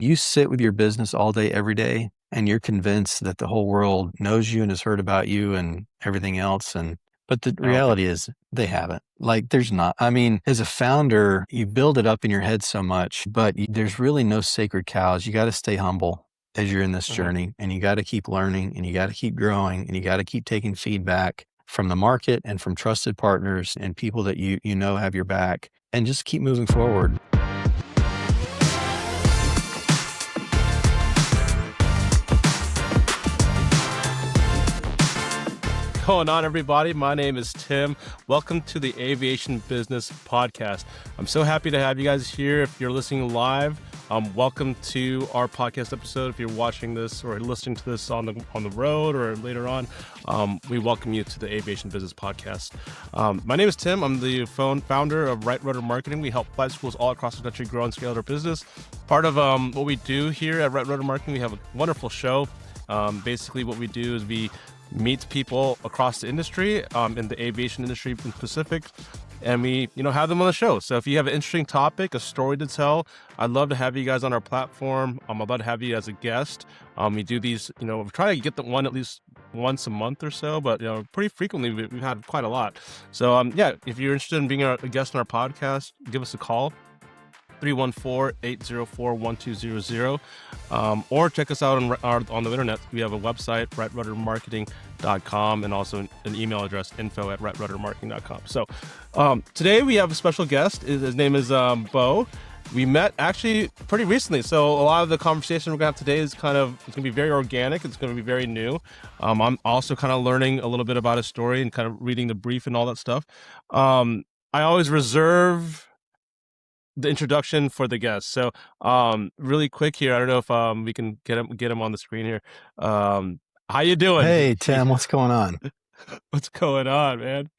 You sit with your business all day, every day, and you're convinced that the whole world knows you and has heard about you and everything else. But the Okay. reality is they haven't. Like there's not, I mean, as a founder, you build it up in your head so much, but there's really no sacred cows. You got to stay humble as you're in this Mhm. journey, and you got to keep learning, and you got to keep growing, and you got to keep taking feedback from the market and from trusted partners and people that you know have your back, and just keep moving forward. Going on, everybody? My name is Tim. Welcome to the Aviation Business Podcast. I'm so happy to have you guys here. If you're listening live, welcome to our podcast episode. If you're watching this or listening to this on the road or later on, we welcome you to the Aviation Business Podcast. My name is Tim. I'm the founder of Right Rudder Marketing. We help flight schools all across the country grow and scale their business. Part of what we do here at Right Rudder Marketing, we have a wonderful show. Basically, what we do is we meet people across the industry, in the aviation industry in Pacific, and we, have them on the show. So if you have an interesting topic, a story to tell, I'd love to have you guys on our platform. I'd love to have you as a guest. We do these, we try to get the one at least once a month or so, but pretty frequently we've had quite a lot. So if you're interested in being a guest on our podcast, give us a call. 314-804-1200, or check us out on the internet. We have a website, rightruddermarketing.com, and also an email address, info@rightruddermarketing.com. So today we have a special guest. His name is Beau. We met actually pretty recently, so a lot of the conversation we're going to have today is it's going to be very organic. It's going to be very new. I'm also kind of learning a little bit about his story and kind of reading the brief and all that stuff. I always reserve the introduction for the guest. So really quick here, I don't know if we can get him on the screen here. How you doing? Hey, Tim, what's going on? What's going on, man?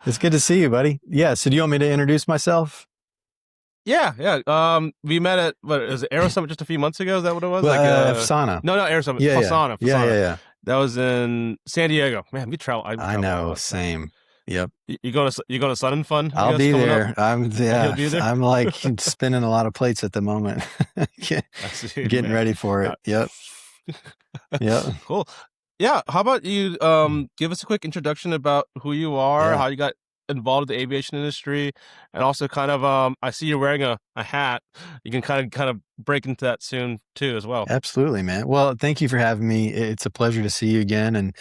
It's good to see you, buddy. Yeah. So do you want me to introduce myself? Yeah. We met at was it Aero Summit just a few months ago? Is that what it was? FSANA. No, Aero Summit. Yeah, FSANA. yeah. That was in San Diego. Man, we travel. I know. Same. Yep. You going to Sun and Fun? I'll be there. You'll be there? I'm like spinning a lot of plates at the moment. Getting ready for it. Yep. Yep. Cool. Yeah. How about you give us a quick introduction about who you are, how you got involved in the aviation industry, and also kind of I see you're wearing a hat. You can kind of break into that soon too as well. Absolutely, man. Well, thank you for having me. It's a pleasure to see you again and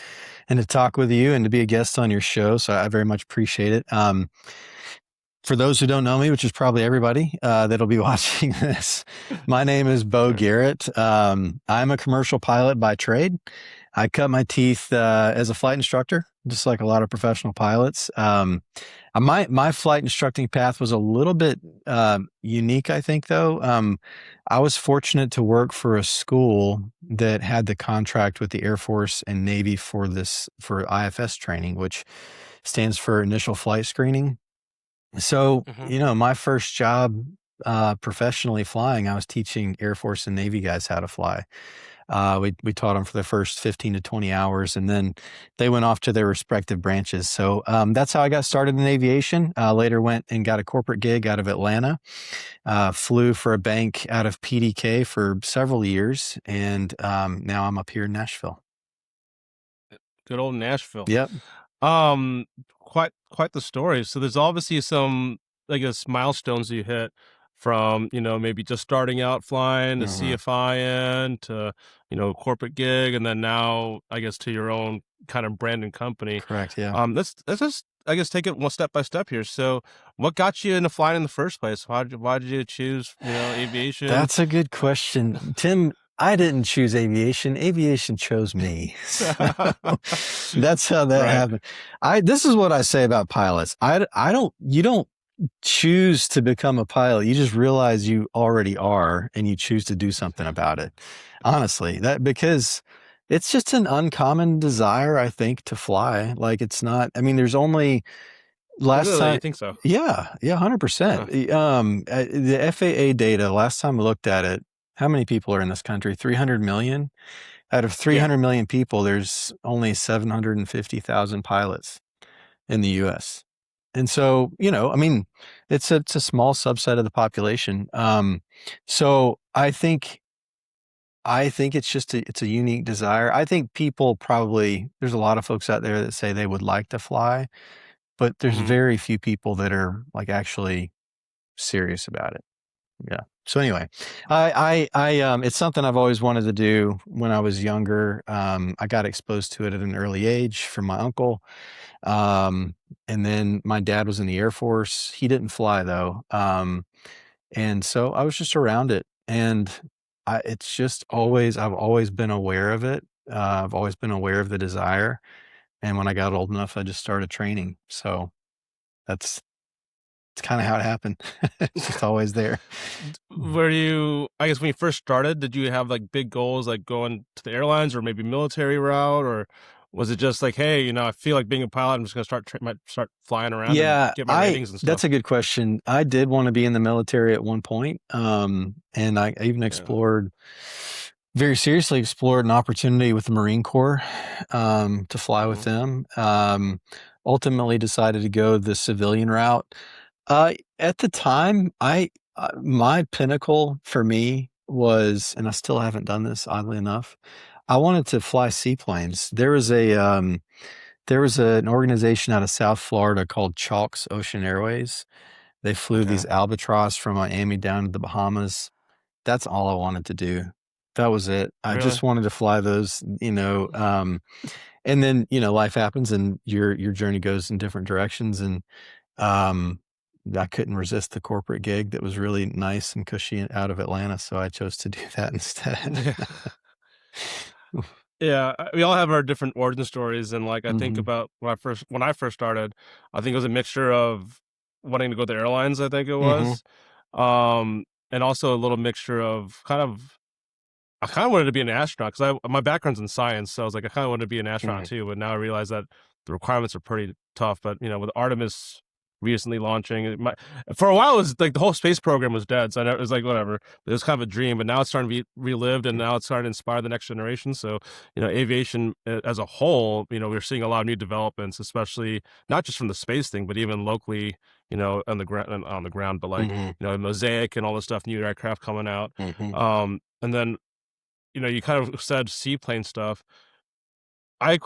to talk with you and to be a guest on your show. So I very much appreciate it. For those who don't know me, which is probably everybody that'll be watching this, my name is Beau Garrett. I'm a commercial pilot by trade. I cut my teeth as a flight instructor, just like a lot of professional pilots. My flight instructing path was a little bit unique, I think, though. I was fortunate to work for a school that had the contract with the Air Force and Navy for IFS training, which stands for Initial Flight Screening. So, my first job professionally flying, I was teaching Air Force and Navy guys how to fly. We taught them for the first 15 to 20 hours, and then they went off to their respective branches. So that's how I got started in aviation. Later went and got a corporate gig out of Atlanta, flew for a bank out of PDK for several years, and now I'm up here in Nashville. Good old Nashville. Yep. Quite the story. So there's obviously some, I guess, milestones you hit from, maybe just starting out flying to CFIN to, corporate gig. And then now, I guess, to your own kind of brand and company. Correct. Yeah. Let's just, I guess, take it one step by step here. So what got you into flying in the first place? Why did you choose, aviation? That's a good question, Tim. I didn't choose aviation. Aviation chose me. So that's how that happened. This is what I say about pilots. You don't choose to become a pilot. You just realize you already are, and you choose to do something about it. Honestly, because it's just an uncommon desire, I think, to fly. Like it's not, there's only last really? time. You think so? Yeah, 100%. The FAA data, last time I looked at it, how many people are in this country? 300 million? Out of 300 million people, there's only 750,000 pilots in the U.S. And so, it's a small subset of the population. So I think I think it's a unique desire. I think people probably there's a lot of folks out there that say they would like to fly, but there's Hmm. very few people that are like actually serious about it. Yeah. So anyway, it's something I've always wanted to do when I was younger. I got exposed to it at an early age from my uncle. Um, and then my dad was in the Air Force. He didn't fly though. And so I was just around it. And it's just I've always been aware of it. I've always been aware of the desire. And when I got old enough, I just started training. So that's it's kind of how it happened. It's just always there. Were you, I guess when you first started, did you have like big goals, like going to the airlines or maybe military route, or was it just like, hey, I feel like being a pilot, I'm just gonna might start flying around and Yeah, get my I ratings and that's stuff? a good question. I did want to be in the military at one point. And I even Yeah. very seriously explored an opportunity with the Marine Corps, to fly with Hmm. them. Ultimately decided to go the civilian route. At the time, my pinnacle for me was, and I still haven't done this, oddly enough, I wanted to fly seaplanes. There was an organization out of South Florida called Chalks Ocean Airways. They flew Okay. these Albatross from Miami down to the Bahamas. That's all I wanted to do. That was it. I Really? just wanted to fly those, and then, life happens and your journey goes in different directions. And um, I couldn't resist the corporate gig that was really nice and cushy out of Atlanta, so I chose to do that instead. Yeah. Yeah, we all have our different origin stories, and like I think Mhm, about when I first started, I think it was a mixture of wanting to go to the airlines, I think it mhm, was, um, and also a little mixture of I kind of wanted to be an astronaut because my background's in science, so I was like I kind of wanted to be an astronaut mhm, too. But now I realize that the requirements are pretty tough. But with Artemis recently launching, for a while it was like the whole space program was dead. So it was like whatever. It was kind of a dream, but now it's starting to be relived, and now it's starting to inspire the next generation. So aviation as a whole, we're seeing a lot of new developments, especially not just from the space thing, but even locally. On the ground, but like mhm, Mosaic and all this stuff, new aircraft coming out. mhm, And then you kind of said seaplane stuff. I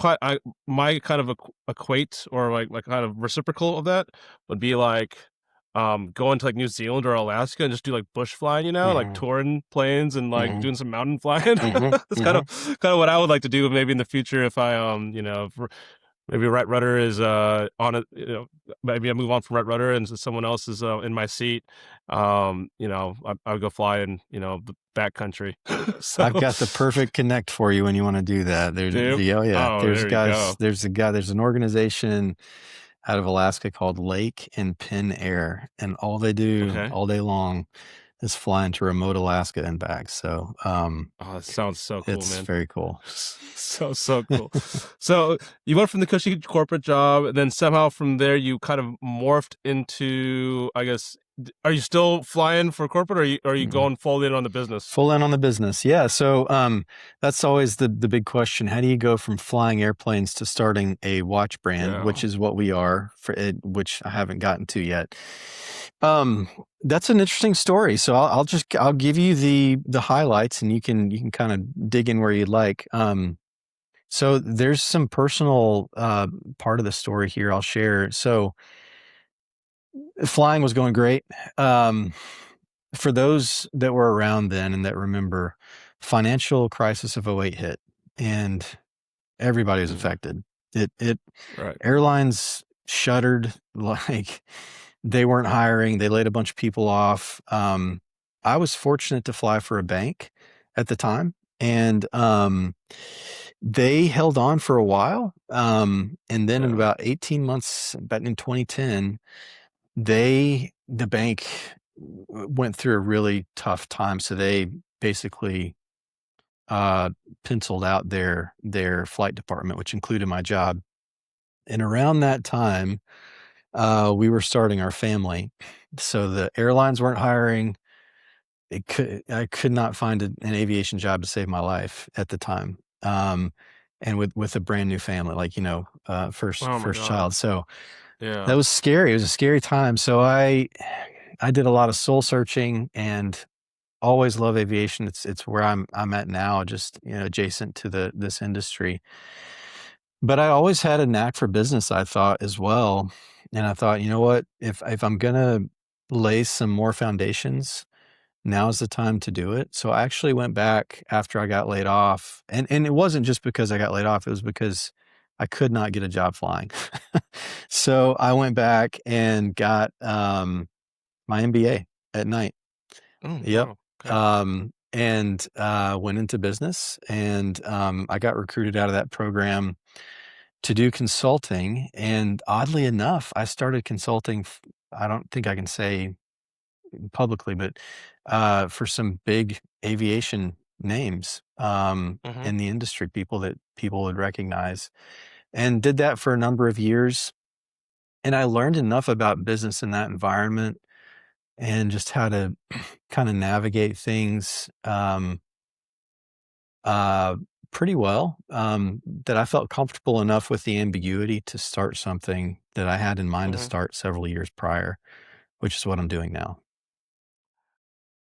my kind of equate or like kind of reciprocal of that would be like going to like New Zealand or Alaska and just do like bush flying, like mhm, touring planes and like mhm, doing some mountain flying. mhm, That's mhm. kind of what I would like to do maybe in the future if I maybe Right Rudder is on it, maybe I move on from Right Rudder and someone else is in my seat. I would go fly in the backcountry. So, I've got the perfect connect for you when you wanna do that. dude, Oh, yeah, oh, there you go. there's an organization out of Alaska called Lake and Penn Air, and all they do Okay. all day long is fly into remote Alaska and back. So, Oh, that sounds so cool, it's man. very cool. So cool. So you went from the cushy corporate job, and then somehow from there you kind of morphed into, I guess, are you still flying for corporate, or are you Mhm. going full in on the business? Full in on the business. Yeah. So, that's always the big question. How do you go from flying airplanes to starting a watch brand, which Yeah. is what we are for it, which I haven't gotten to yet. That's an interesting story. So I'll give you the highlights and you can kind of dig in where you'd like. So there's some personal, part of the story here I'll share. So flying was going great. Um, for those that were around then and that remember, financial crisis of '08 hit, and everybody was Mhm. affected. It Right. Airlines shuttered, like, they weren't hiring, they laid a bunch of people off. I was fortunate to fly for a bank at the time, and, they held on for a while, and then in Yeah. about 18 months, about in 2010, the bank went through a really tough time, so they basically, uh, penciled out their flight department, which included my job, and around that time, we were starting our family, so the airlines weren't hiring. I could not find an aviation job to save my life at the time, and with a brand new family, like, Oh my first God. child, so that Yeah. was scary. It was a scary time, so I did a lot of soul searching, and always love aviation. It's where I'm at now, just adjacent to this industry. But I always had a knack for business, I thought, as well. And I thought, you know what, if I'm gonna lay some more foundations, now's the time to do it. So I actually went back after I got laid off, and it wasn't just because I got laid off, it was because I could not get a job flying. So I went back and got my MBA at night. Oh, Yep. wow. Okay. And went into business, and I got recruited out of that program to do consulting. And oddly enough, I started consulting. I don't think I can say publicly, but for some big aviation names Mm-hmm. in the industry, people that people would recognize, and did that for a number of years. And I learned enough about business in that environment and just how to kind of navigate things uh, pretty well, that I felt comfortable enough with the ambiguity to start something that I had in mind to Mm-hmm. start several years prior, which is what I'm doing now.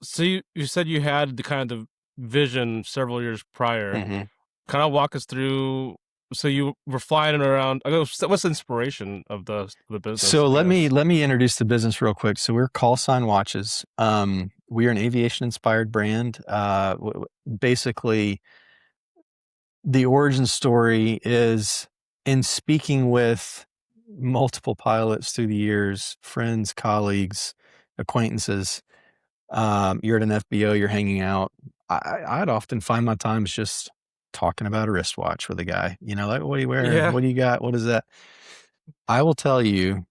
So you said you had the kind of vision several years prior. hmm Kind of walk us through. So you were flying around. I guess, what's the inspiration of the business? So I guess. let me introduce the business real quick. So we're Call Sign Watches. We are an aviation inspired brand. Basically, the origin story is in speaking with multiple pilots through the years, friends, colleagues, acquaintances. You're at an FBO, you're hanging out. I'd often find my times just talking about a wristwatch with a guy. Like, what are you wearing? Yeah. What do you got? What is that? I will tell you,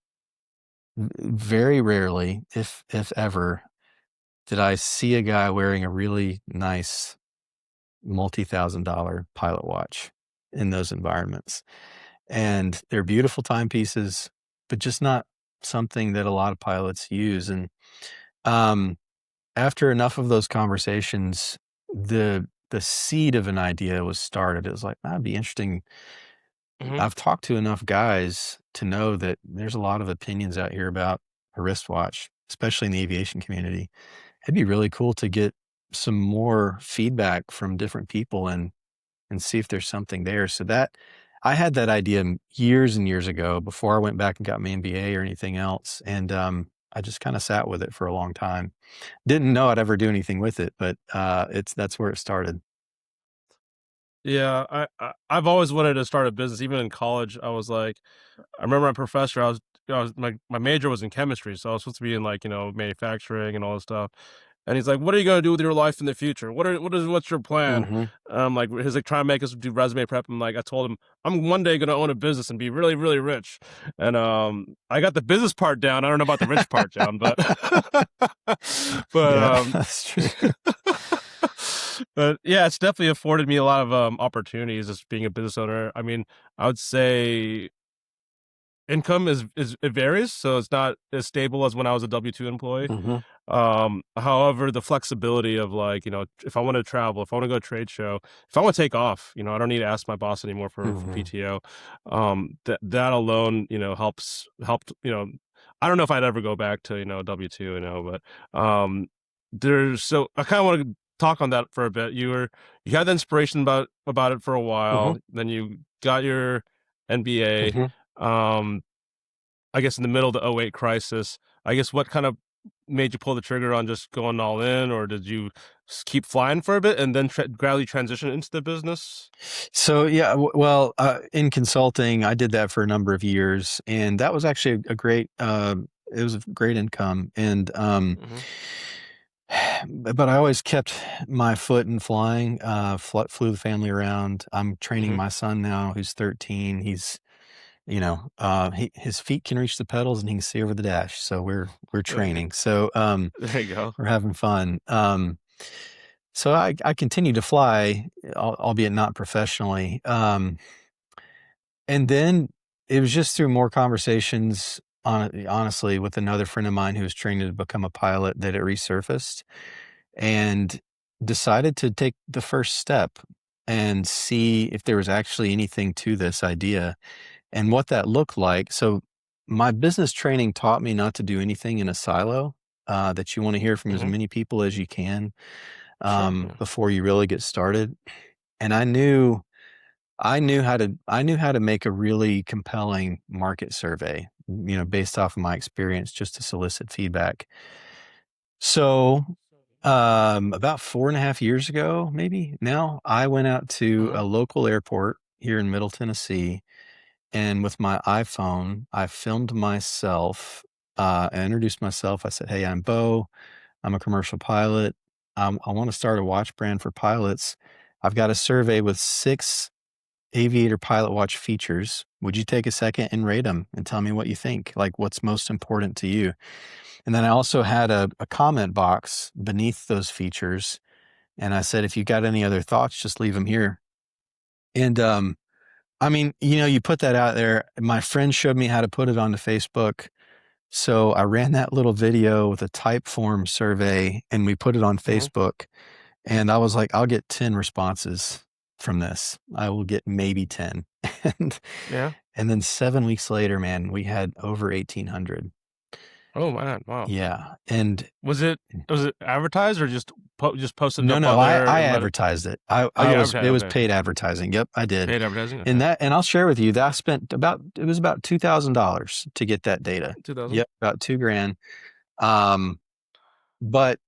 very rarely, if ever, did I see a guy wearing a really nice multi-thousand-dollar pilot watch in those environments. And they're beautiful timepieces, but just not something that a lot of pilots use. And um, after enough of those conversations, the seed of an idea was started. It was like, that'd be interesting. Mm-hmm. I've talked to enough guys to know that there's a lot of opinions out here about a wristwatch, especially in the aviation community. It'd be really cool to get some more feedback from different people and see if there's something there. So that I had that idea years and years ago before I went back and got my MBA or anything else. And I just kind of sat with it for a long time. Didn't know I'd ever do anything with it, but that's where it started. Yeah. I've always wanted to start a business. Even in college, I was like, I remember my professor. I was my major was in chemistry, so I was supposed to be in like manufacturing and all this stuff. And he's like, "What are you gonna do with your life in the future? What's your plan?" hmm Like he's like trying to make us do resume prep. And like I told him, I'm one day gonna own a business and be really really rich. And I got the business part down. I don't know about the rich part down, but but Yeah, that's true. but yeah, it's definitely afforded me a lot of opportunities as being a business owner. I mean, I would say income is it varies, so it's not as stable as when I was a W-2 employee. hmm However, the flexibility of like, if I want to travel, if I want to go to a trade show, if I want to take off, I don't need to ask my boss anymore for hmm PTO. That alone, helped, I don't know if I'd ever go back to, W-2, but so I kind of want to talk on that for a bit. You had the inspiration about it for a while, hmm then you got your NBA. hmm Um, I guess in the middle of the '08 crisis, I guess what kind of made you pull the trigger on just going all in, or did you keep flying for a bit and then gradually transition into the business? So yeah, well, in consulting, I did that for a number of years, and that was actually a great. It was a great income, and Hmm. but I always kept my foot in flying. Flew the family around. I'm training Hmm. my son now, who's 13. He's his feet can reach the pedals and he can see over the dash. So we're training. So There you go. we're having fun. So I continue to fly, albeit not professionally. And then it was just through more conversations, honestly, with another friend of mine who was training to become a pilot, that it resurfaced, and decided to take the first step and see if there was actually anything to this idea and what that looked like. So my business training taught me not to do anything in a silo. that you want to hear from as Mm-hmm. many people as you can Sure. Yeah. before you really get started. And I knew how to make a really compelling market survey, based off of my experience, just to solicit feedback. So, about 4.5 years ago, maybe now, I went out to Uh-huh. a local airport here in Middle Tennessee, and with my iPhone, I filmed myself. I introduced myself. I said, "Hey, I'm Beau. I'm a commercial pilot. I want to start a watch brand for pilots. I've got a survey with 6 aviator pilot watch features. Would you take a second and rate them and tell me what you think? Like, what's most important to you?" And then I also had a comment box beneath those features. And I said, if you got any other thoughts, just leave them here. And I mean, you put that out there. My friend showed me how to put it onto Facebook. So I ran that little video with a type form survey and we put it on Mm-hmm. Facebook. And I was like, I'll get 10 responses from this. I will get maybe 10. and Yeah. and then 7 weeks later, man, we had over 1,800. Oh man. Wow. Yeah. And Was it was it advertised or just posted it no, up no, on I, there I and let it? advertised it. Oh, you It advertised. was Okay. paid advertising. Yep, I did. Paid advertising. And Okay. I'll share with you that I spent it was about $2,000 to get that data. 2000. Yep, about 2 grand. Um, but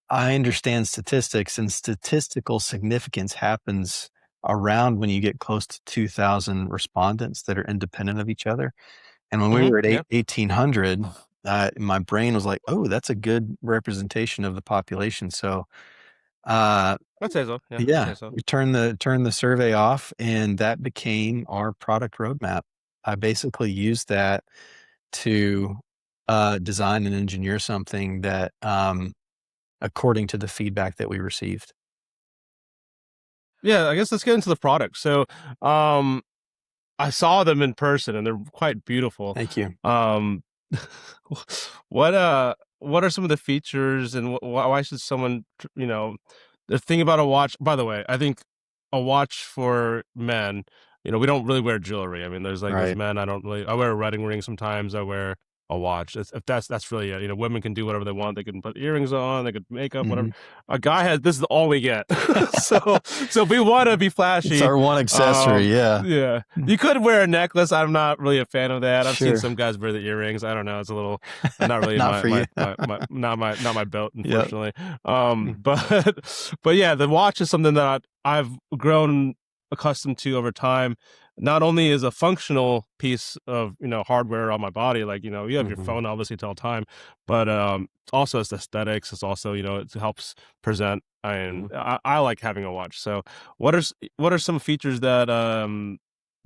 I understand statistics, and statistical significance happens around when you get close to 2,000 respondents that are independent of each other. And when we Mm-hmm. were at Yeah. 1,800, my brain was like, "Oh, that's a good representation of the population." So, uh, I'd say so. Yeah. I'd yeah, say so. we turned the survey off, and that became our product roadmap. I basically used that to design and engineer something that, according to the feedback that we received. Yeah. I guess let's get into the product. So, um, I saw them in person and they're quite beautiful. Thank you. Um, what are some of the features and why should someone, the thing about a watch, by the way, I think a watch for men, we don't really wear jewelry. I mean, there's Right. men, I wear a wedding ring sometimes, I wear a watch. If that's really it. Women can do whatever they want. They can put earrings on, they could makeup, whatever. Mhm. A guy this is all we get. So if we want to be It's flashy, our one accessory, yeah. yeah, you could wear a necklace. I'm not really a fan of that. I've seen Sure. some guys wear the earrings. I don't know. It's a little not really Not my for you. not my belt, Yep. unfortunately. Mm. But yeah, the watch is something that I've grown accustomed to over time. Not only is a functional piece of hardware on my body, like you have your Mhm. phone obviously to all time, but also it's aesthetics. It's also it helps present, and Mhm. I like having a watch. So what are some features that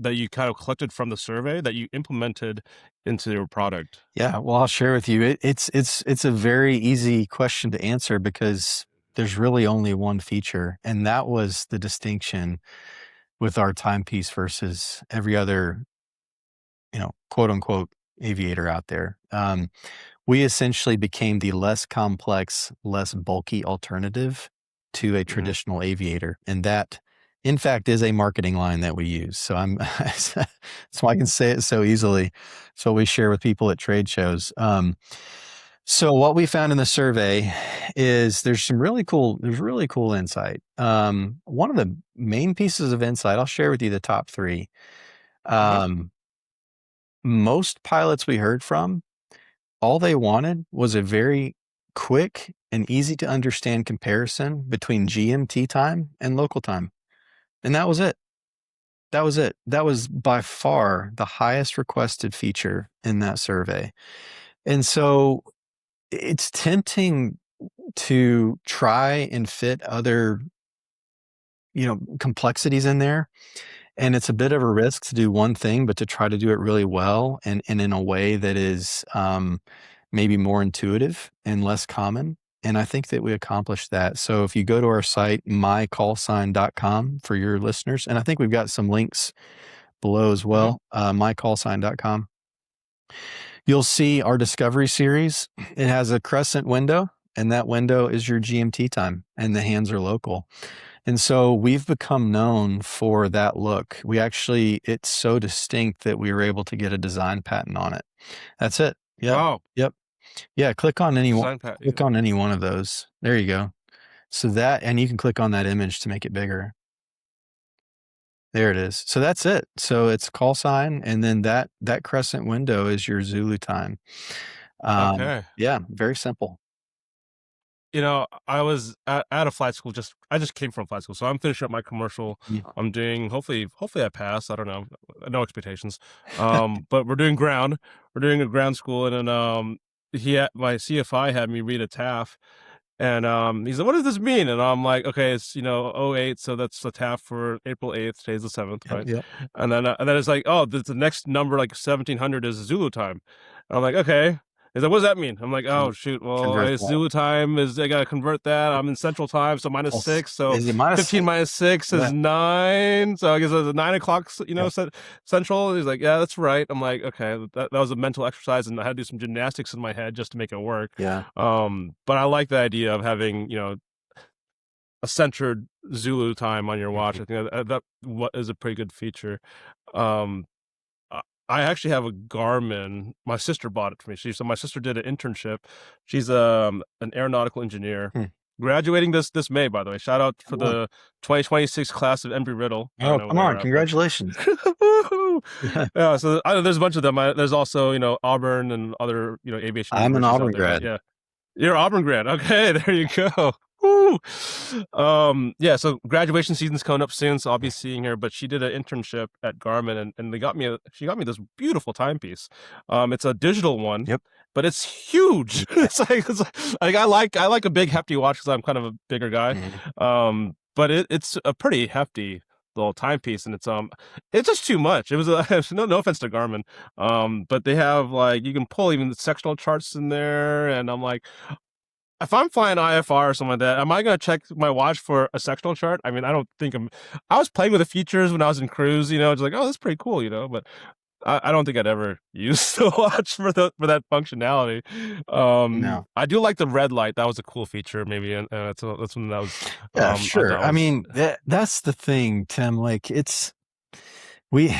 you kind of collected from the survey that you implemented into your product? Yeah, well, I'll share with you. It's a very easy question to answer because there's really only one feature, and that was the distinction with our timepiece versus every other, quote unquote aviator out there. We essentially became the less complex, less bulky alternative to a Hmm. traditional aviator. And that, in fact, is a marketing line that we use. So that's why I can say it so easily. So we share with people at trade shows. So what we found in the survey is there's really cool insight. One of the main pieces of insight, I'll share with you the top three. Uh-huh. Um, Most pilots we heard from, all they wanted was a very quick and easy to understand comparison between GMT time and local time. And that was it. That was it. That was by far the highest requested feature in that survey. And so it's tempting to try and fit other, complexities in there. And it's a bit of a risk to do one thing, but to try to do it really well and in a way that is maybe more intuitive and less common. And I think that we accomplished that. So if you go to our site, mycallsign.com for your listeners, and I think we've got some links below as Uh-huh. well, mycallsign.com, you'll see our discovery series. It has a crescent window, and that window is your GMT time, and the hands are local. And so we've become known for that look. It's so distinct that we were able to get a design patent on it. That's it. Yep. Wow. Yep. Yeah, Design pat. Yeah. click on any one of those. There you go. So that, and you can click on that image to make it bigger. There it is. So that's it. So it's call sign, and then that crescent window is your Zulu time. Okay. Yeah, very simple. I was at a flight school. I just came from flight school, so I'm finishing up my commercial. Yeah. I'm doing hopefully I pass. I don't know, no expectations. But we're doing ground. We're doing a ground school, and then my CFI had me read a TAF, and he said, "What does this mean?" And I'm like, "Okay, it's '08, so that's the TAF for April 8th. Today's the 7th, Yep. right?" Yep. And then it's like, "Oh, the next number, like 1700, is Zulu time." And I'm like, "Okay." He's like, "What does that mean?" I'm like, "Oh shoot, well, Convert it's that. Zulu time is I gotta convert that. I'm in Central Time, so -6. So Is it minus 15 six? minus 6 Yeah. is 9. So I guess it's 9 o'clock, Yep. Central." And he's like, "Yeah, that's right." I'm like, "Okay." That was a mental exercise, and I had to do some gymnastics in my head just to make it work. Yeah. But I like the idea of having a centered Zulu time on your watch. Mhm. I think that what is a pretty good feature. Um, I actually have a Garmin. My sister bought it for me. So my sister did an internship. She's an aeronautical engineer, Hmm. graduating this May. By the way, shout out for Come on. the 2026 class of Embry-Riddle. I don't Oh, know come where they're on. at, but Congratulations. woohoo! Yeah. Yeah. So there's a bunch of them. There's also Auburn and other aviation I'm an universities out Auburn there. But grad. yeah, you're Auburn grad. Okay, there you go. Woo. Yeah, so graduation season's coming up soon, so I'll be seeing her. But she did an internship at Garmin, and she got me this beautiful timepiece. It's a digital one, Yep. but it's huge. It's like I like a big hefty watch because I'm kind of a bigger guy. Mhm. But it's a pretty hefty little timepiece, and it's just too much. It was no offense to Garmin, but they have, like, you can pull even the sectional charts in there, and I'm like, if I'm flying IFR or something like that, am I going to check my watch for a sectional chart? I mean, I don't think I was playing with the features when I was in cruise, it's like, oh, that's pretty cool, but I don't think I'd ever use the watch for that functionality. No. I do like the red light. That was a cool feature, maybe, and that's when that was, Yeah, I sure. thought I was mean, that's the thing, Tim. Like, we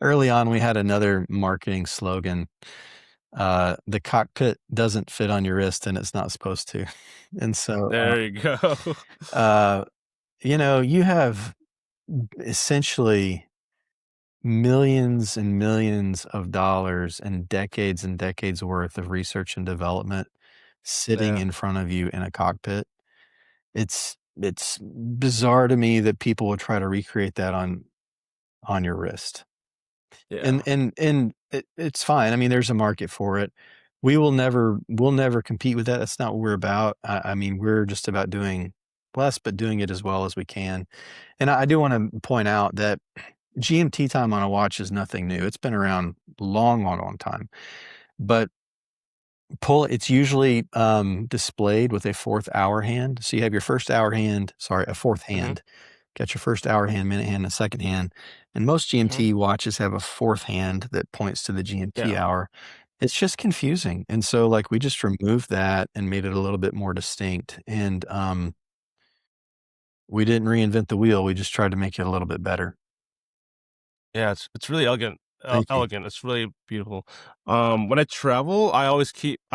early on, we had another marketing slogan. The cockpit doesn't fit on your wrist, and it's not supposed to. And so, there you go. uh, you have essentially millions and millions of dollars and decades worth of research and development sitting Yeah, in front of you in a cockpit. It's bizarre to me that people would try to recreate that on your wrist. yeah, And it's fine. I mean, there's a market for it. We'll never compete with that. That's not what we're about. I mean, we're just about doing less, but doing it as well as we can. And I do want to point out that GMT time on a watch is nothing new. It's been around long, long, long time. But it's usually displayed with a fourth hour hand. So you have your first hour hand, sorry, a fourth hmm hand. Got your first hour hand, minute hand, and a second hand. And most hmm GMT watches have a fourth hand that points to the GMT yeah, hour. It's just confusing. And so, like, we just removed that and made it a little bit more distinct. And we didn't reinvent the wheel. We just tried to make it a little bit better. yeah. It's really elegant. Thank you. Elegant. It's really beautiful. When I travel, I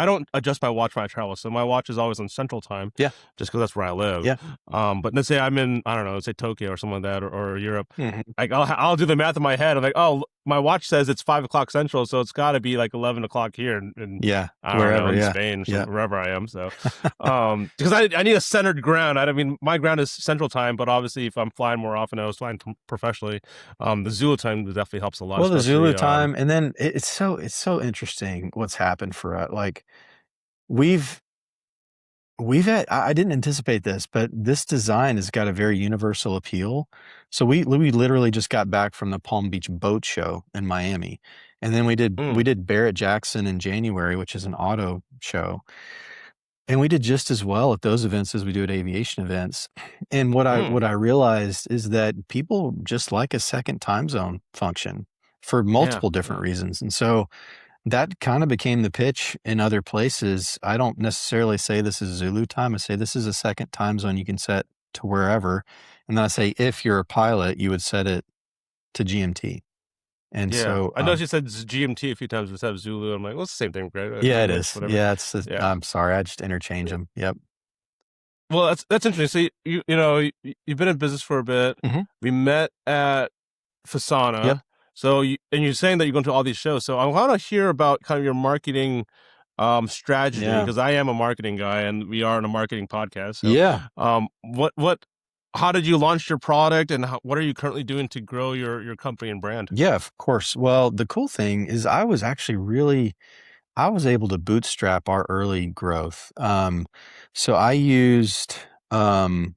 don't adjust my watch when I travel, so my watch is always on Central Time, Yeah. just because that's where I live. Yeah. But let's say I'm in, I don't know, let's say Tokyo or something like that, or Europe. Mhm. Like, I'll do the math in my head. I'm like, oh, my watch says it's 5 o'clock Central, so it's got to be like 11 o'clock here, and Yeah. I don't know, Wherever. in Yeah. Spain, Yeah. wherever I am. So, because I need a centered ground. I mean, my ground is Central Time, but obviously, if I'm flying more often, I was flying professionally. The Zulu time definitely helps a lot, Well, the Zulu especially. time, and then it's so interesting what's happened for us. Like, we've we've had I didn't anticipate this, but this design has got a very universal appeal. So we literally just got back from the Palm Beach Boat Show in Miami, and then we Mm, did Barrett Jackson in January, which is an auto show, and we did just as well at those events as we do at aviation events. And mm, what I realized is that people just like a second time zone function for yeah, multiple yeah. different reasons, and so that kinda became the pitch in other places. I don't necessarily say this is Zulu time, I say this is a second time zone you can set to wherever, and then I say if you're a pilot, you would set it to GMT. And Yeah. so, I noticed you said GMT a few times instead of Zulu. I'm like, well, it's the same thing, right? yeah, I it guess, is. whatever. Yeah, Yeah. I'm sorry. I just interchange them. Yep. Well, that's interesting. So you've been in business for a bit. Hmm. We met at Yep. FSANA. And you're saying that you're going to all these shows. So I want to hear about kind of your marketing strategy, Yeah. because I am a marketing guy and we are on a marketing podcast. So Yeah. what how did you launch your product, and what are you currently doing to grow your company and brand? Yeah, of course. Well, the cool thing is I was able to bootstrap our early growth. So I used, um,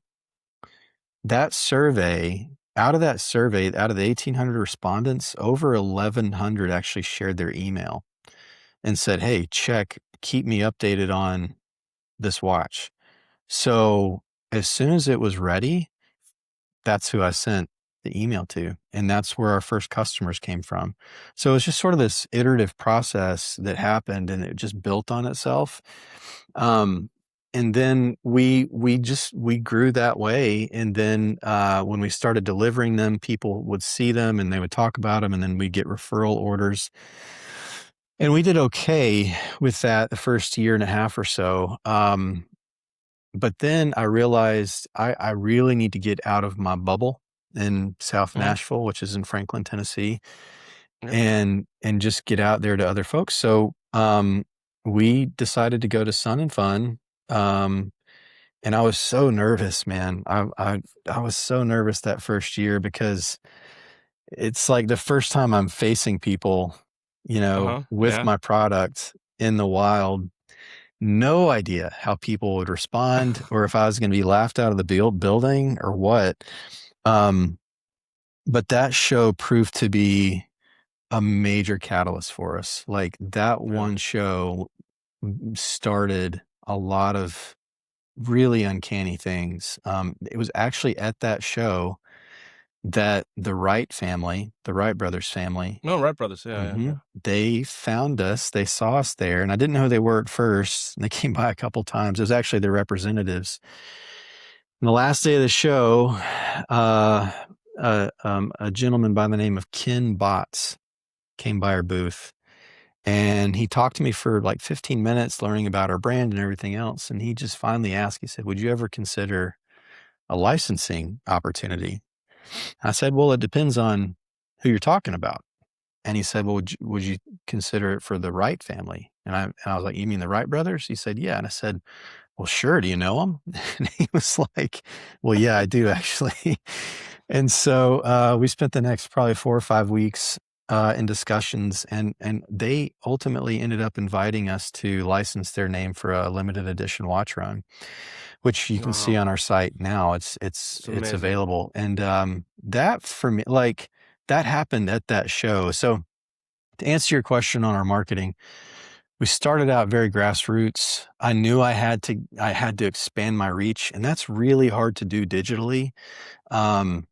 that survey. Out of the 1,800 respondents, over 1,100 actually shared their email and said, "Hey, keep me updated on this watch." So as soon as it was ready, that's who I sent the email to, and that's where our first customers came from. So it's just sort of this iterative process that happened, and it just built on itself. Um, and then we grew that way. And then when we started delivering them, people would see them and they would talk about them, and then we'd get referral orders. And we did okay with that the first year and a half or so. But then I realized I really need to get out of my bubble in South Hmm. Nashville, which is in Franklin, Tennessee, Yeah. and just get out there to other folks. So we decided to go to Sun and Fun. Um, and I was so nervous, man. I was so nervous that first year because it's like the first time I'm facing people, Uh-huh. with Yeah. my product in the wild. No idea how people would respond or if I was going to be laughed out of the building or what. Um, but that show proved to be a major catalyst for us. Like that Yeah. one show started a lot of really uncanny things. It was actually at that show that the Wright Brothers family, No, Wright Brothers. Yeah, yeah, hmm yeah. they found us. They saw us there, and I didn't know who they were at first. They came by a couple times. It was actually their representatives. And the last day of the show, uh, a gentleman by the name of Ken Botts came by our booth, and he talked to me for like 15 minutes, learning about our brand and everything else. And he just finally asked. He said, "Would you ever consider a licensing opportunity?" I said, "Well, it depends on who you're talking about." And he said, "Well, would you consider it for the Wright family?" And I was like, "You mean the Wright brothers?" He said, "Yeah." And I said, "Well, sure. Do you know them?" And he was like, "Well, yeah, I do actually." And so we spent the next probably 4 or 5 weeks in discussions, and they ultimately ended up inviting us to license their name for a limited edition watch run, which you can see Wow. on our site now. It's Amazing. available, and that for me, like that happened at that show. So to answer your question on our marketing, we started out very grassroots. I knew I had to expand my reach, and that's really hard to do digitally.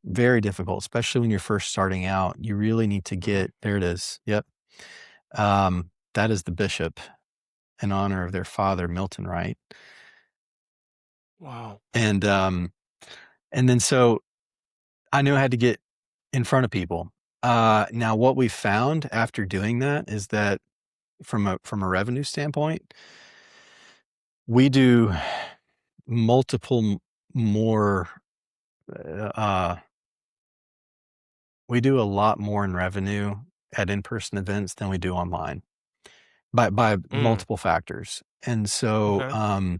Very difficult, especially when you're first starting out. You really need to Hmm. get there. It is. Yep. That is the bishop in honor of their father, Milton Wright. Wow. And and then so I knew I had to get in front of people. Now what we found after doing that is that from a revenue standpoint, we do multiple more, uh, we do a lot more in revenue at in-person events than we do online by Mm. multiple factors. And so, Okay.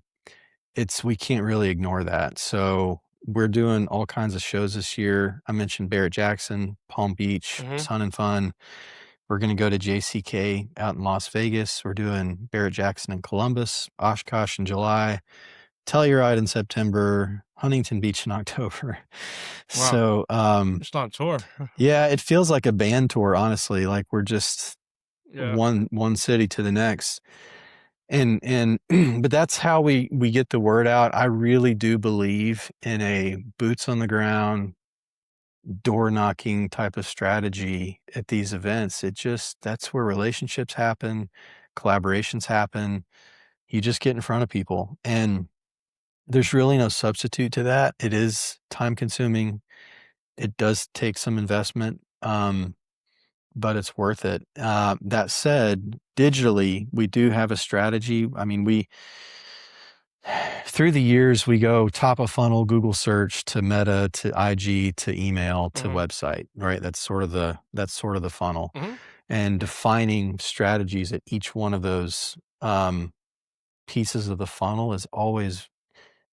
we can't really ignore that. So we're doing all kinds of shows this year. I mentioned Barrett Jackson, Palm Beach, Hmm. Sun and Fun. We're going to go to JCK out in Las Vegas. We're doing Barrett Jackson in Columbus, Oshkosh in July, Telluride in September, Huntington Beach in October. Wow. So, It's on tour. yeah, it feels like a band tour, honestly. Like we're just Yeah. one city to the next. And but that's how we get the word out. I really do believe in a boots on the ground, door knocking type of strategy at these events. That's where relationships happen, collaborations happen. You just get in front of people, and there's really no substitute to that. It is time consuming. It does take some investment. but it's worth it. That said, digitally, we do have a strategy. I mean, through the years, we go top of funnel, Google search to Meta to IG to email to Mm-hmm. website, right? That's sort of the funnel, Mm-hmm. and defining strategies at each one of those pieces of the funnel is always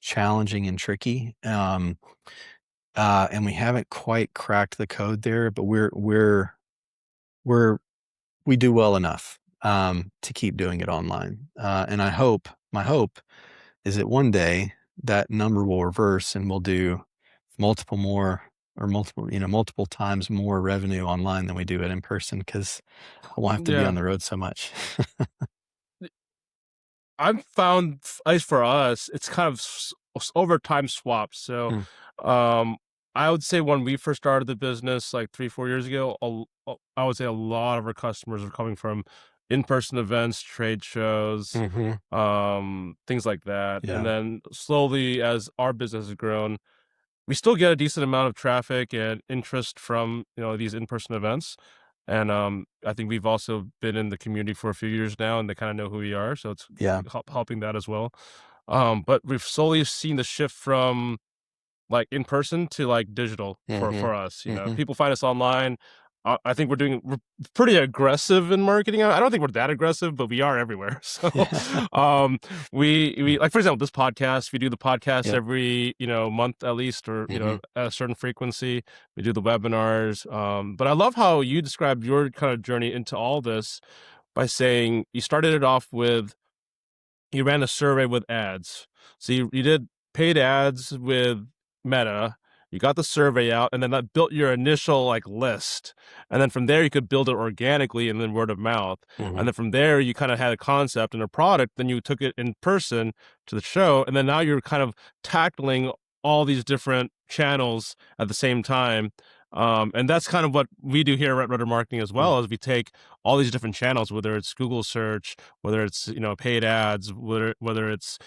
challenging and tricky. And we haven't quite cracked the code there, but we're we do well enough to keep doing it online. And my hope is that one day that number will reverse and we'll do multiple more or multiple times more revenue online than we do it in person because I won't have to be Yeah. on the road so much. I've found, at least for us, it's kind of over time swapped. So, Mm, um, I would say when we first started the business, like 3, 4 years ago, I would say a lot of our customers are coming from in-person events, trade shows, mhm. things like that. And Yeah. then slowly, as our business has grown, we still get a decent amount of traffic and interest from these in-person events. And I think we've also been in the community for a few years now, and they kind of know who we are, so it's Yeah. helping that as well. But we've slowly seen the shift from like in person to like digital Mhm. for us. Mhm. People find us online. I think we're pretty aggressive in marketing. I don't think we're that aggressive, but we are everywhere. So, Yeah. um, we like, for example, this podcast. We do the podcast Yep. every month at least, or Mhm. at a certain frequency. We do the webinars. But I love how you described your kind of journey into all this by saying you started it off with you ran a survey with ads. So you did paid ads with Meta. You got the survey out, and then that built your initial like list. And then from there, you could build it organically and then word of mouth. And Mhm. then from there, you kind of had a concept and a product. Then you took it in person to the show, and then now you're kind of tackling all these different channels at the same time. And that's kind of what we do here at Right Rudder Marketing as Mm, well, is we take all these different channels, whether it's Google search, whether it's paid ads, whether it's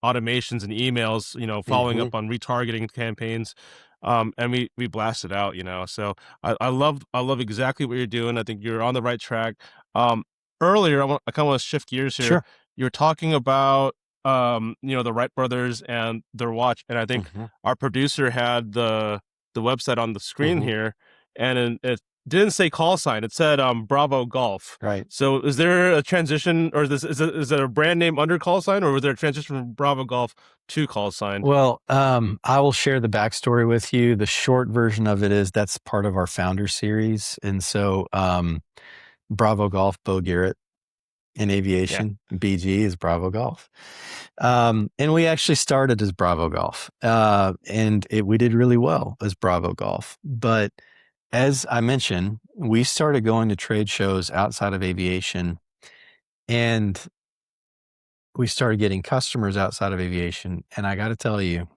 automations and emails, following mhm. up on retargeting campaigns, and we blast it out. So I love exactly what you're doing. I think you're on the right track. um Earlier, I kind of want to shift gears here. Sure. You're talking about the Wright brothers and their watch, and I think Mhm. our producer had the website on the screen Mhm. here, and it didn't say call sign. It said Bravo Golf. Right. So is there a transition, or is there a brand name under call sign, or was there a transition from Bravo Golf to call sign? Well, I will share the backstory with you. The short version of it is that's part of our founder series. And so, Bravo Golf, Beau Garrett in Yeah. aviation, BG is Bravo Golf. And we actually started as Bravo Golf. And we did really well as Bravo Golf. But as I mentioned, we started going to trade shows outside of aviation and we started getting customers outside of aviation. And I got to tell you,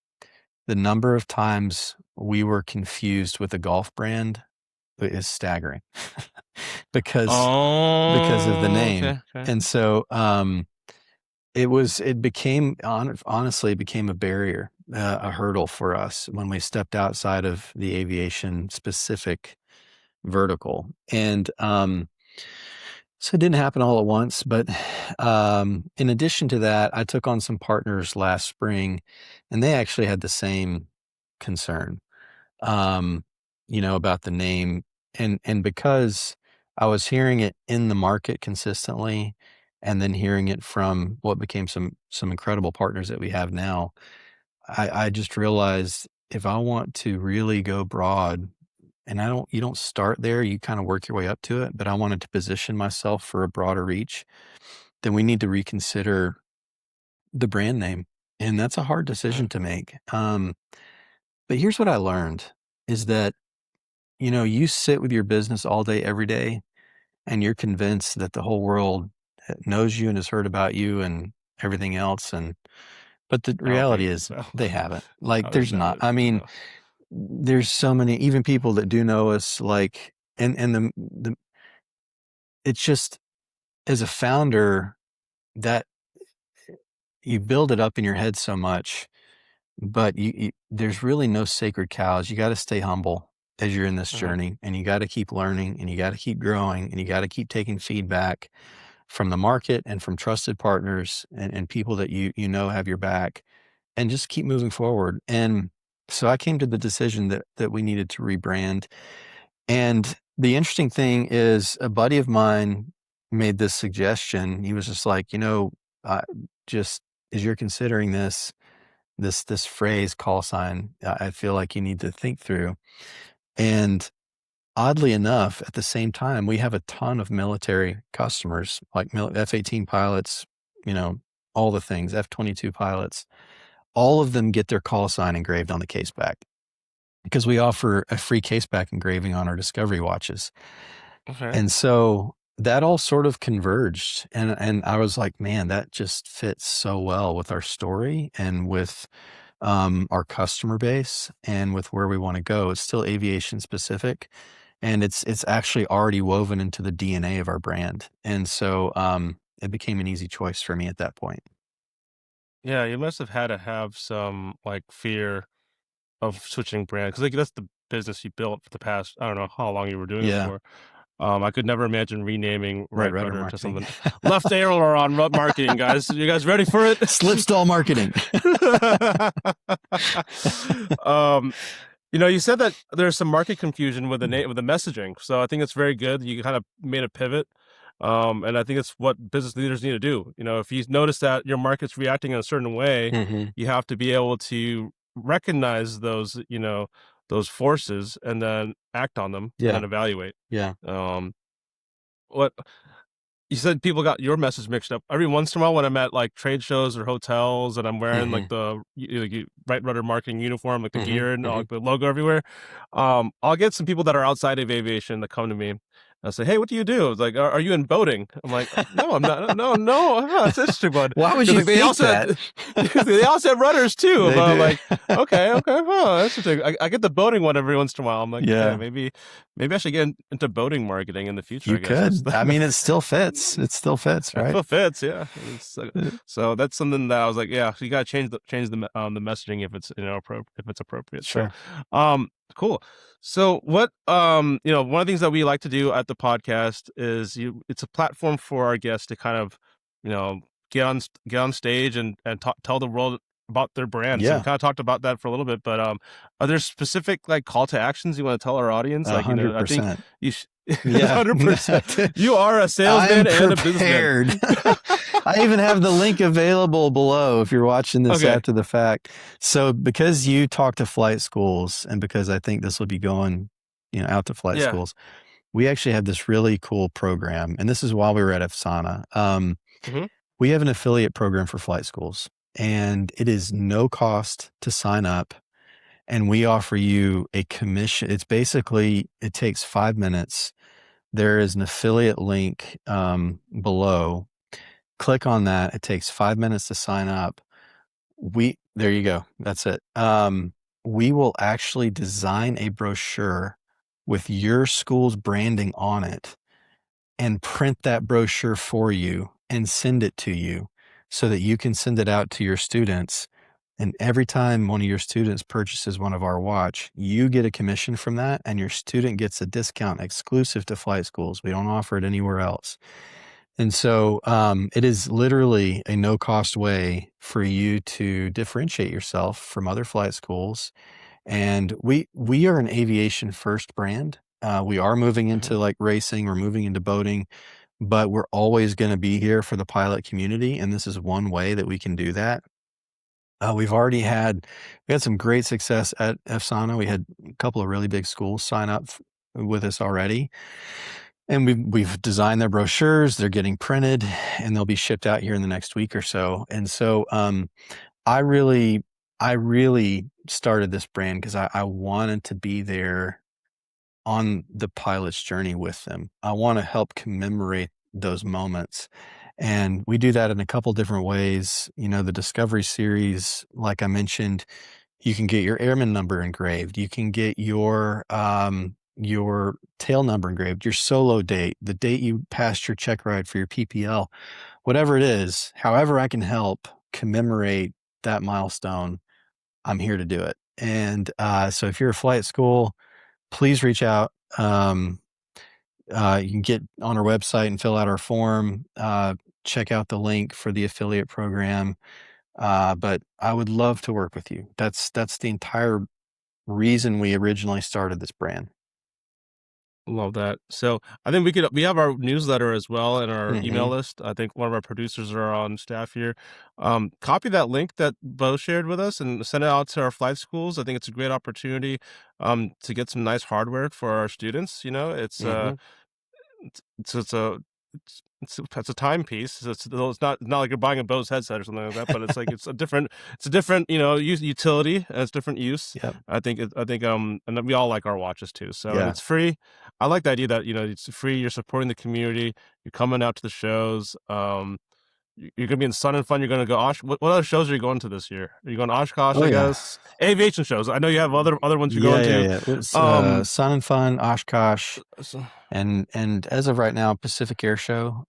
the number of times we were confused with a golf brand is staggering because of the Oh, name. okay, okay. And so it became honestly it became a barrier, a hurdle for us when we stepped outside of the aviation specific vertical. And so it didn't happen all at once, but in addition to that, I took on some partners last spring and they actually had the same concern, um, about the name. And because I was hearing it in the market consistently and then hearing it from what became some incredible partners that we have now, I just realized if I want to really go broad, and you don't start there, you kind of work your way up to it, but I wanted to position myself for a broader reach, then we need to reconsider the brand name. And that's a hard decision Okay. to make. But here's what I learned is that, you sit with your business all day, every day, and you're convinced that the whole world knows you and has heard about you and everything else. But the I don't reality think is so. they haven't. Like, I would there's not. never. I mean, No. there's so many, even people that do know us, like, and it's just as a founder that you build it up in your head so much, but there's really no sacred cows. You got to stay humble. as you're in this Mhm. journey, and you got to keep learning, and you got to keep growing, and you got to keep taking feedback from the market and from trusted partners and people that you know have your back, and just keep moving forward. And so I came to the decision that we needed to rebrand. And the interesting thing is, a buddy of mine made this suggestion. He was just like, just as you're considering this phrase call sign, I feel like you need to think through. And oddly enough, at the same time, we have a ton of military customers, like F-18 pilots, you know, all the things, F-22 pilots. All of them get their call sign engraved on the case back because we offer a free case back engraving on our Discovery watches. Okay. And so that all sort of converged. And I was like, man, that just fits so well with our story and with our customer base and with where we want to go. It's still aviation specific, and it's actually already woven into the DNA of our brand. And so it became an easy choice for me at that point. Yeah, you must have had to have some like fear of switching brand because like that's the business you built for the past I don't know how long you were doing it Yeah. for. I could never imagine renaming Right Right Rudder Rudder to Marketing. something left aileron on Rut Marketing, guys. You guys ready for it? Slipstall Marketing. um, you said that there's some market confusion with the name with the messaging. So I think it's very good. You kind of made a pivot. And I think it's what business leaders need to do. If you notice that your market's reacting in a certain way, Hmm. you have to be able to recognize those forces and then act on them and Yeah. then evaluate. Yeah. Um, what you said people got your message mixed up. Every once in a while when I'm at like trade shows or hotels and I'm wearing Hmm. like the Right Rudder Marketing uniform, like the Hmm. gear and Hmm. like the logo everywhere, I'll get some people that are outside of aviation that come to me. I say, "Hey, what do you do?" It's like, "Are you in boating?" I'm like, "No, I'm not. No, no, that's interesting, bud." Why would Because you like they think also that? they also have rudders too. They But I'm do. like, okay, okay, huh, that's interesting. I get the boating one every once in a while. I'm like, okay, Yeah. maybe I should get into boating marketing in the future. You I guess that's could. I mean, it still fits. It still fits, It right? still fits, yeah. Uh, So that's something that I was like, yeah, so you gotta change the messaging if it's if it's appropriate. So, Sure. cool. So what one of the things that we like to do at the podcast is it's a platform for our guests to kind of get on stage and tell the world about their brand. So we Yeah. kind of talked about that for a little bit, but are there specific like call to actions you want to tell our audience? A Like hundred I think percent. you. Yeah. 100%. You are a I'm salesman and a businessman. prepared. I even have the link available below if you're watching this Okay. after the fact. So because you talk to flight schools and because I think this will be going, out to flight Yeah. schools, we actually have this really cool program. And this is while we were at FSANA. Mhm. We have an affiliate program for flight schools, and it is no cost to sign up. And we offer you a commission. It's basically, it takes 5 minutes. There is an affiliate link below. Click on that. It takes 5 minutes to sign up. There you go. That's it. We will actually design a brochure with your school's branding on it and print that brochure for you and send it to you so that you can send it out to your students. And every time one of your students purchases one of our watch, you get a commission from that, and your student gets a discount exclusive to flight schools. We don't offer it anywhere else. And so it is literally a no cost way for you to differentiate yourself from other flight schools. And we are an aviation first brand. We are moving into Mhm. like racing, we're moving into boating, but we're always going to be here for the pilot community. And this is one way that we can do that. We had some great success at FSANA. We had a couple of really big schools sign up with us already. And we've designed their brochures. They're getting printed, and they'll be shipped out here in the next week or so. And so, I really, I really started this brand because I wanted to be there on the pilot's journey with them. I want to help commemorate those moments. And we do that in a couple different ways. The Discovery series, like I mentioned, you can get your airman number engraved. You can get your tail number engraved, your solo date, the date you passed your check ride for your PPL, whatever it is, however I can help commemorate that milestone, I'm here to do it. And so if you're a flight school, please reach out. You can get on our website and fill out our form. Check out the link for the affiliate program. But I would love to work with you. That's the entire reason we originally started this brand. Love that. So I think we have our newsletter as well and our email list. I think one of our producers are on staff here. Copy that link that Beau shared with us and send it out to our flight schools. I think it's a great opportunity to get some nice hardware for our students. It's a it's a timepiece. So it's not like you're buying a Bose headset or something like that, but it's like it's a different utility and it's different use. Yep. I think and we all like our watches too. So and Yeah. it's free. I like the idea that it's free. You're supporting the community. You're coming out to the shows. You're gonna be in Sun and Fun. You're gonna go. What other shows are you going to this year? Are you going to Oshkosh? Oh, I yeah. guess aviation shows. I know you have other ones you're going to. Yeah. It's Sun and Fun, Oshkosh, and as of right now, Pacific Air Show,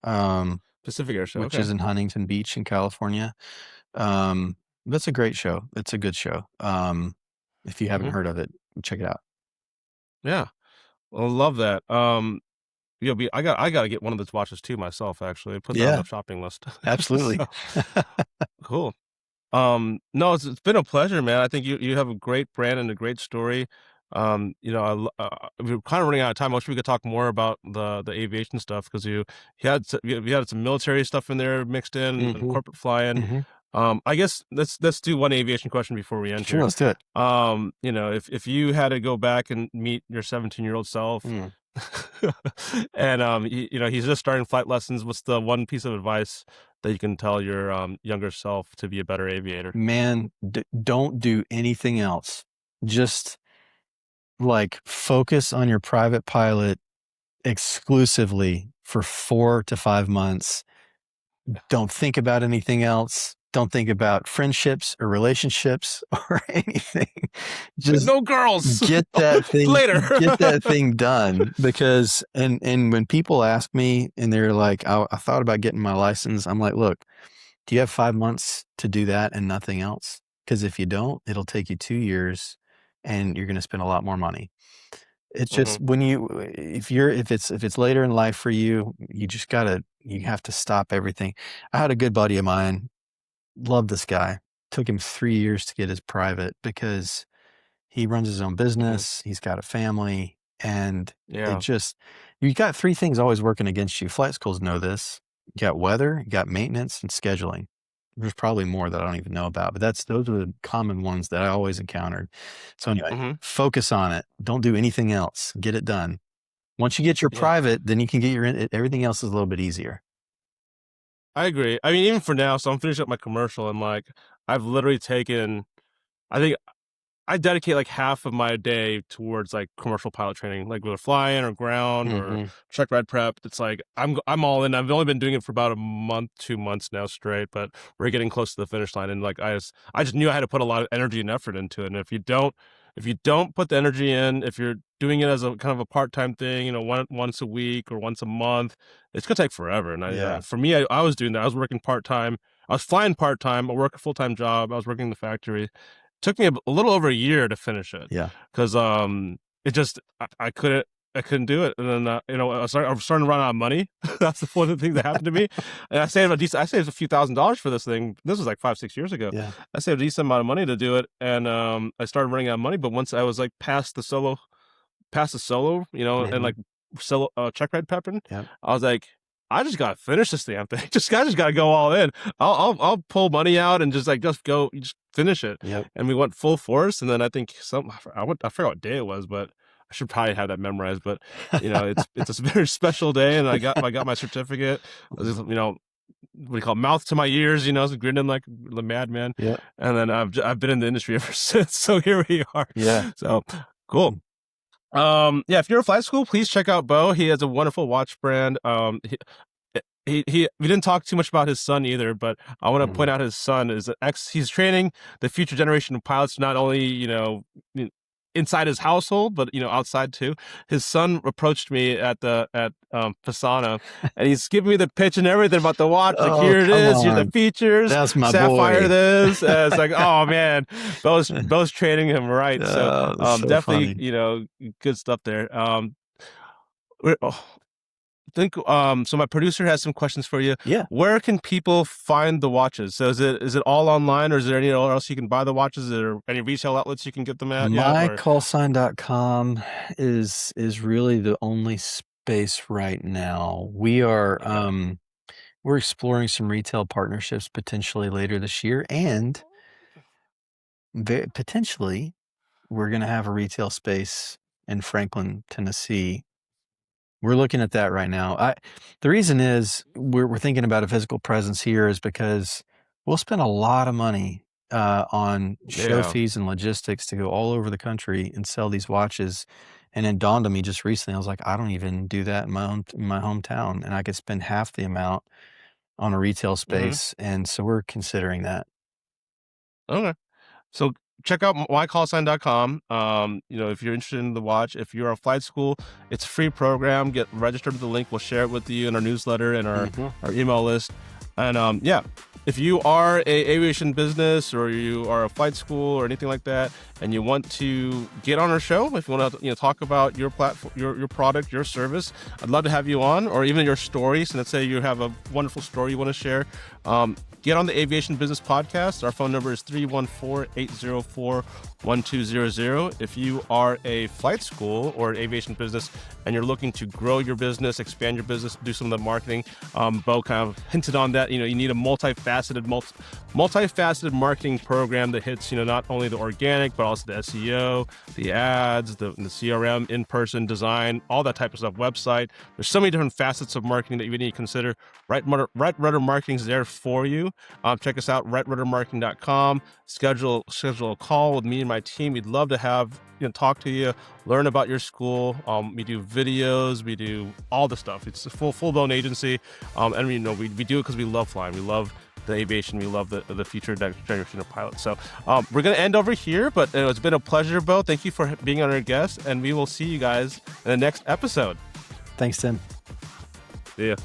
Pacific Air Show, which okay. is in Huntington Beach in California. That's a great show. It's a good show. If you haven't heard of it, check it out. Yeah, I love that. I gotta get one of those watches too myself. Actually, put that on the shopping list. Absolutely. Cool. No, it's been a pleasure, man. I think you have a great brand and a great story. We're kind of running out of time. I wish we could talk more about the aviation stuff because you had some military stuff in there mixed in and corporate flying. I guess let's do one aviation question before we end Sure, here. let's do it. If you had to go back and meet your 17-year-old self, and he's just starting flight lessons, what's the one piece of advice that you can tell your younger self to be a better aviator? Man, don't do anything else. Just like focus on your private pilot exclusively for 4 to 5 months. Don't think about anything else. Don't think about friendships or relationships or anything. Just no girls. Get that thing later. Get that thing done. Because and when people ask me and they're like, I thought about getting my license, I'm like, look, do you have 5 months to do that and nothing else? Because if you don't, it'll take you 2 years and you're going to spend a lot more money. It's just when if it's later in life for you, you have to stop everything. I had a good buddy of mine, loved this guy. Took him 3 years to get his private because he runs his own business. He's got a family, and you got 3 things always working against you. Flight schools know this. You got weather, you got maintenance, and scheduling. There's probably more that I don't even know about, but those are the common ones that I always encountered. So anyway, focus on it. Don't do anything else. Get it done. Once you get your private, then you can get everything else is a little bit easier. I agree. I mean, even for now, so I'm finishing up my commercial and I've literally taken, I think I dedicate like half of my day towards like commercial pilot training, like whether flying or ground or check ride prep. It's like I'm all in. I've only been doing it for about a month, 2 months now straight, but we're getting close to the finish line. And like I just knew I had to put a lot of energy and effort into it. And if you don't put the energy in, if you're doing it as a kind of a part-time thing, once a week or once a month, it's gonna take forever. And for me, I was doing that. I was working part-time. I was flying part-time. I work a full-time job. I was working in the factory. Took me a little over a year to finish it. Yeah. Because it just I couldn't do it, and then I was starting to run out of money. That's one of the things that happened to me. And I saved a few $1,000s for this thing. This was like 5-6 years ago. Yeah. I saved a decent amount of money to do it, and I started running out of money. But once I was like past the solo, and like solo check ride pepping, I was like, I just gotta finish this damn thing. I just gotta go all in. I'll pull money out and just finish it. Yep. And we went full force. And then I think I forgot what day it was, but I should probably have that memorized. But it's a very special day, and I got my certificate. What do you call it? Mouth to my ears, grinning like the madman. Yeah. And then I've been in the industry ever since. So here we are. Yeah. So cool. If you're a flight school, please check out Beau. He has a wonderful watch brand. We didn't talk too much about his son either, but I want to point out his son is he's training the future generation of pilots, not only inside his household, but outside too. His son approached me at FSANA, and he's giving me the pitch and everything about the watch. Like, Oh, here it come is, here's the on. features. That's my Sapphire boy. this. It's like, oh man, Beau's training him right. So That's so definitely, funny. good stuff there. Think so my producer has some questions for you. Yeah. Where can people find the watches? So is it all online, or is there anywhere else you can buy the watches? Is there any retail outlets you can get them at? MyCallsign.com is really the only space right now. We are we're exploring some retail partnerships potentially later this year, and potentially we're going to have a retail space in Franklin, Tennessee. We're looking at that right now. The reason is we're thinking about a physical presence here is because we'll spend a lot of money on show fees and logistics to go all over the country and sell these watches. And it dawned on me just recently, I was like, I don't even do that in my hometown, and I could spend half the amount on a retail space. And so we're considering that. Okay. So check out mycallsign.com. If you're interested in the watch, if you're a flight school, it's a free program. Get registered with the link. We'll share it with you in our newsletter and our email list. And if you are a aviation business or you are a flight school or anything like that, and you want to get on our show, if you want to talk about your platform, your product, your service, I'd love to have you on, or even your story. So let's say you have a wonderful story you want to share. Get on the Aviation Business Podcast. Our phone number is 314-804-1200. If you are a flight school or an aviation business and you're looking to grow your business, expand your business, do some of the marketing, Beau kind of hinted on that. You need a multifaceted marketing program that hits, not only the organic, but also the SEO, the ads, the CRM, in-person design, all that type of stuff, website. There's so many different facets of marketing that you need to consider. Right Rudder Marketing is there for you. Check us out, rightruddermarketing.com. Schedule a call with me and my team. We'd love to have talk to you, learn about your school. We do videos, we do all the stuff. It's a full-blown agency, and we do it because we love flying. We love the aviation. We love the future next generation of pilots. So we're going to end over here, but it's been a pleasure, Beau. Thank you for being on our guest, and we will see you guys in the next episode. Thanks, Tim. See ya.